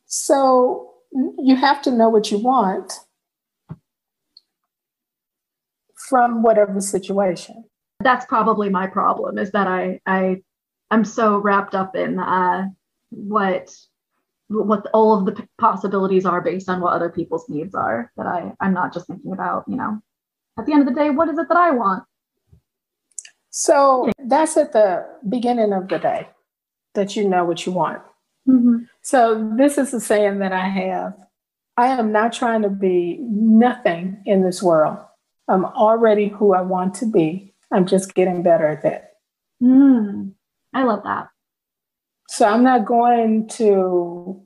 So you have to know what you want from whatever situation. That's probably my problem, is that I'm so wrapped up in what all of the possibilities are based on what other people's needs are, that I'm not just thinking about, at the end of the day, what is it that I want? So that's at the beginning of the day, that you know what you want. Mm-hmm. So this is the saying that I have: I am not trying to be nothing in this world. I'm already who I want to be. I'm just getting better at that. I love that. So I'm not going to,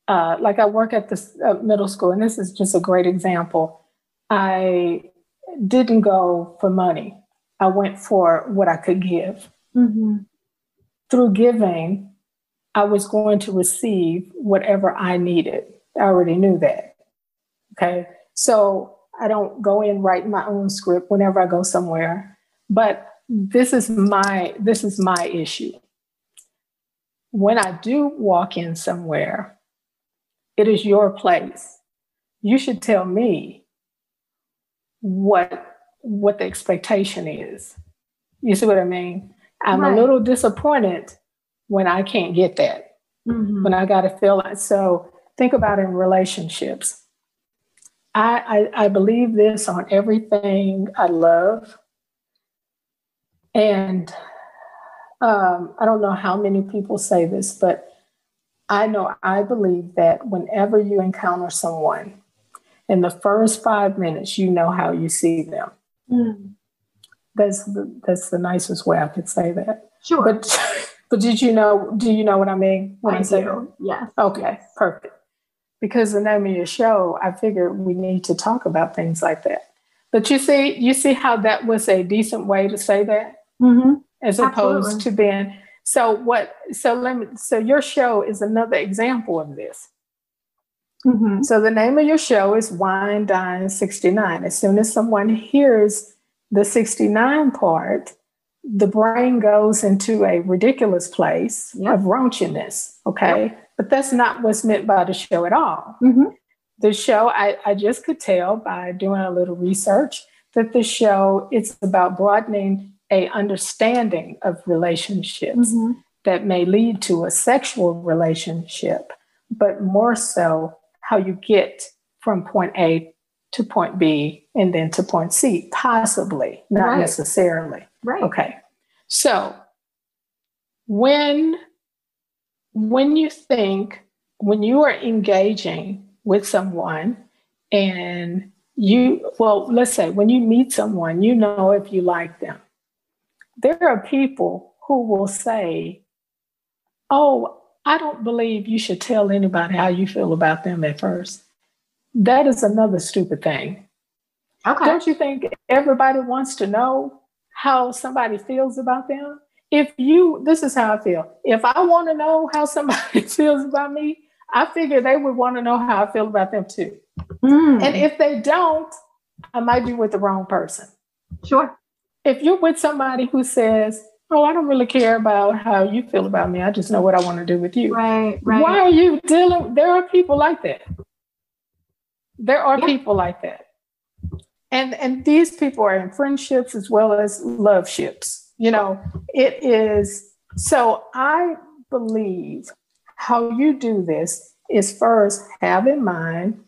like I work at this middle school, and this is just a great example. I didn't go for money. I went for what I could give. Mm-hmm. Through giving, I was going to receive whatever I needed. I already knew that. Okay. So I don't go in writing my own script whenever I go somewhere, but this is my issue. When I do walk in somewhere, it is your place. You should tell me what the expectation is. You see what I mean? I'm a little disappointed when I can't get that, when I got to feel it. So think about in relationships. I believe this on everything I love. And I don't know how many people say this, but I believe that whenever you encounter someone, in the first 5 minutes, you know how you see them. That's the nicest way I could say that. Sure. But do you know what I mean when I say that? Yes. Okay, perfect. Because the name of your show, I figured we need to talk about things like that. But you see how that was a decent way to say that, as opposed to being. So your show is another example of this. So the name of your show is Wine Dine 69. As soon as someone hears the 69 part, the brain goes into a ridiculous place of raunchiness. Okay. But that's not what's meant by the show at all. The show, I just could tell by doing a little research that the show, it's about broadening a understanding of relationships that may lead to a sexual relationship, but more so how you get from point A to point B and then to point C, possibly, not necessarily. Right. Okay. So when you are engaging with someone and let's say when you meet someone, you know if you like them. There are people who will say, oh, I don't believe you should tell anybody how you feel about them at first. That is another stupid thing. Okay. Don't you think everybody wants to know how somebody feels about them? This is how I feel. If I want to know how somebody feels about me, I figure they would want to know how I feel about them too. And if they don't, I might be with the wrong person. Sure. If you're with somebody who says, oh, I don't really care about how you feel about me, I just know what I want to do with you. Right. Why are you dealing? There are people like that. There are people like that. And these people are in friendships as well as love ships. It is. So I believe how you do this is first have in mind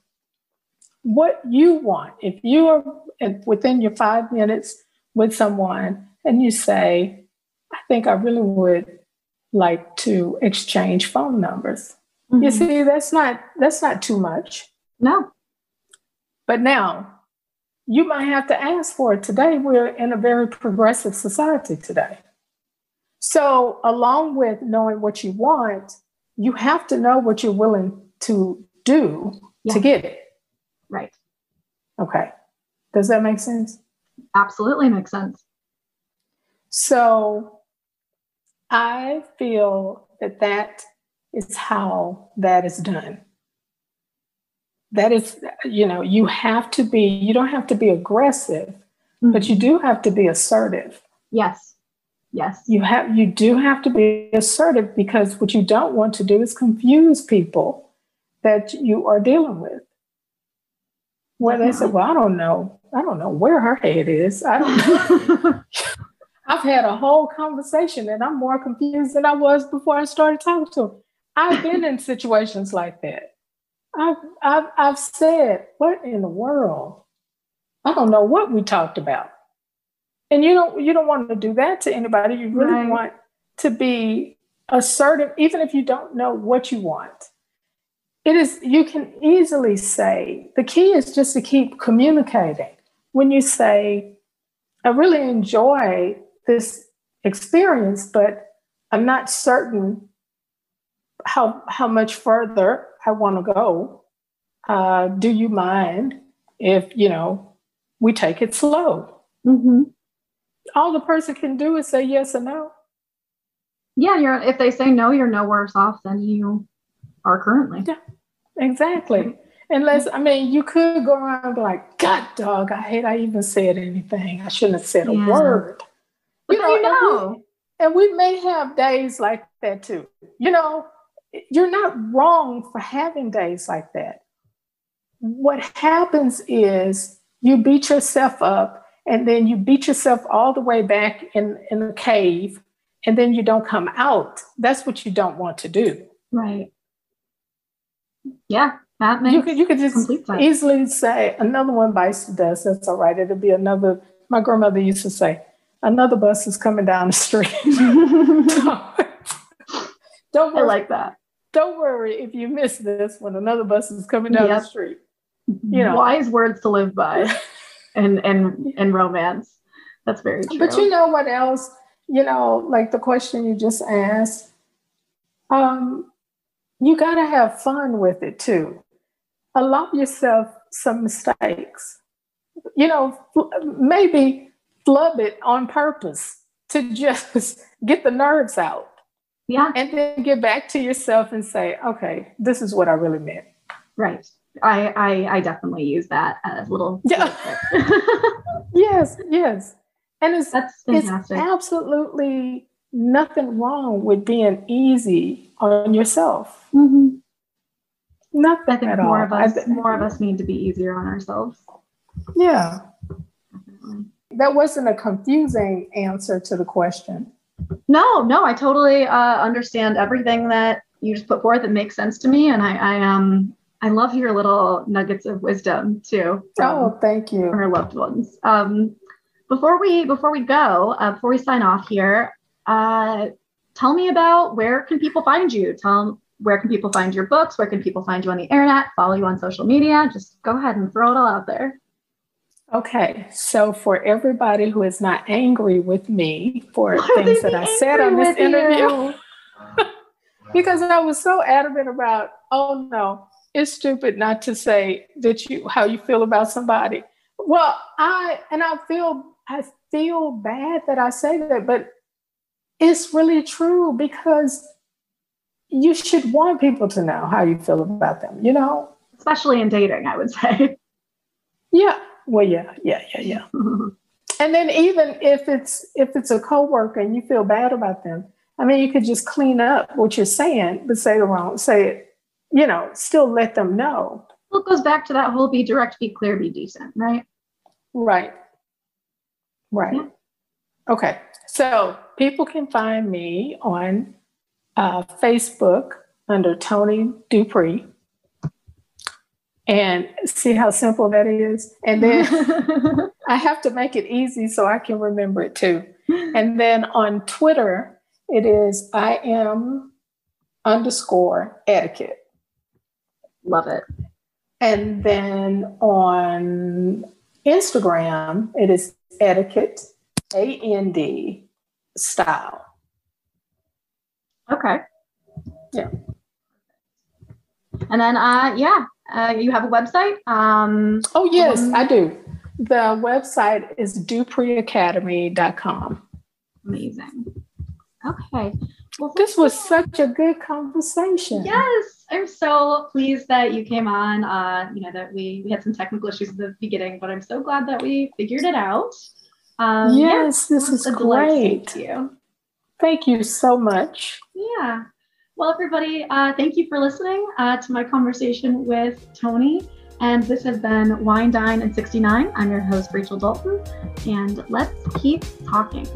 what you want. If you are within your 5 minutes with someone and you say, I think I really would like to exchange phone numbers. You see, that's not too much. No. But now you might have to ask for it today. We're in a very progressive society today. So along with knowing what you want, you have to know what you're willing to do to get it. Right. Okay. Does that make sense? Absolutely makes sense. So I feel that is how that is done. That is, you don't have to be aggressive, but you do have to be assertive. Yes. Yes. You do have to be assertive, because what you don't want to do is confuse people that you are dealing with. Where they say, well, I don't know where her head is. I don't know. I've had a whole conversation and I'm more confused than I was before I started talking to him. I've been in situations like that. I've said, what in the world? I don't know what we talked about. And you don't want to do that to anybody. You really want to be assertive, even if you don't know what you want. You can easily say, the key is just to keep communicating. When you say, I really enjoy this experience, but I'm not certain how much further I want to go. Do you mind if, we take it slow? All the person can do is say yes or no. Yeah, if they say no, you're no worse off than you are currently. Yeah, exactly. Unless, you could go around and be like, God, dog, I hate I even said anything. I shouldn't have said a word. And we may have days like that too. You're not wrong for having days like that. What happens is you beat yourself up, and then you beat yourself all the way back in the cave, and then you don't come out. That's what you don't want to do. Right. Yeah, that makes you could just easily say, another one bites the dust. That's all right. It'll be another. My grandmother used to say, another bus is coming down the street. Don't worry. I like that. Don't worry if you miss this when another bus is coming down the street. Wise words to live by, and romance. That's very true. But you know what else? like the question you just asked, you got to have fun with it too. Allow yourself some mistakes. Maybe flub it on purpose to just get the nerves out. Yeah. And then get back to yourself and say, okay, this is what I really meant. Right. I definitely use that as little. Yeah. Yes. And it's absolutely nothing wrong with being easy on yourself. Mm-hmm. Nothing I think at more all. More of us need to be easier on ourselves. Yeah. Definitely. That wasn't a confusing answer to the question. No, I totally understand everything that you just put forth. It makes sense to me, and I love your little nuggets of wisdom too. Thank you. For our loved ones. Before we go, before we sign off here, tell me about where can people find you? Where can people find your books? Where can people find you on the internet? Follow you on social media? Just go ahead and throw it all out there. Okay, so for everybody who is not angry with me for things that I said on this interview, because I was so adamant about, oh no, it's stupid not to say how you feel about somebody. Well, I feel bad that I say that, but it's really true because you should want people to know how you feel about them, Especially in dating, I would say. Yeah. Well, yeah. And then even if it's a coworker and you feel bad about them, you could just clean up what you're saying, but say it, still let them know. Well, it goes back to that whole be direct, be clear, be decent, right? Right. Yeah. Okay. So people can find me on Facebook under Toni Dupree. And see how simple that is. And then I have to make it easy so I can remember it too. And then on Twitter, it is IM_etiquette. Love it. And then on Instagram, it is etiquette, AND style. Okay. Yeah. And then, you have a website? Oh, yes, I do. The website is dupreeacademy.com. Amazing. Okay. Well, this was such a good conversation. Yes. I'm so pleased that you came on. That we had some technical issues at the beginning, but I'm so glad that we figured it out. This is great. Thank you. Thank you so much. Yeah. Well, everybody, thank you for listening to my conversation with Toni. And this has been Wine, Dine, and 69. I'm your host, Rachel Dalton. And let's keep talking.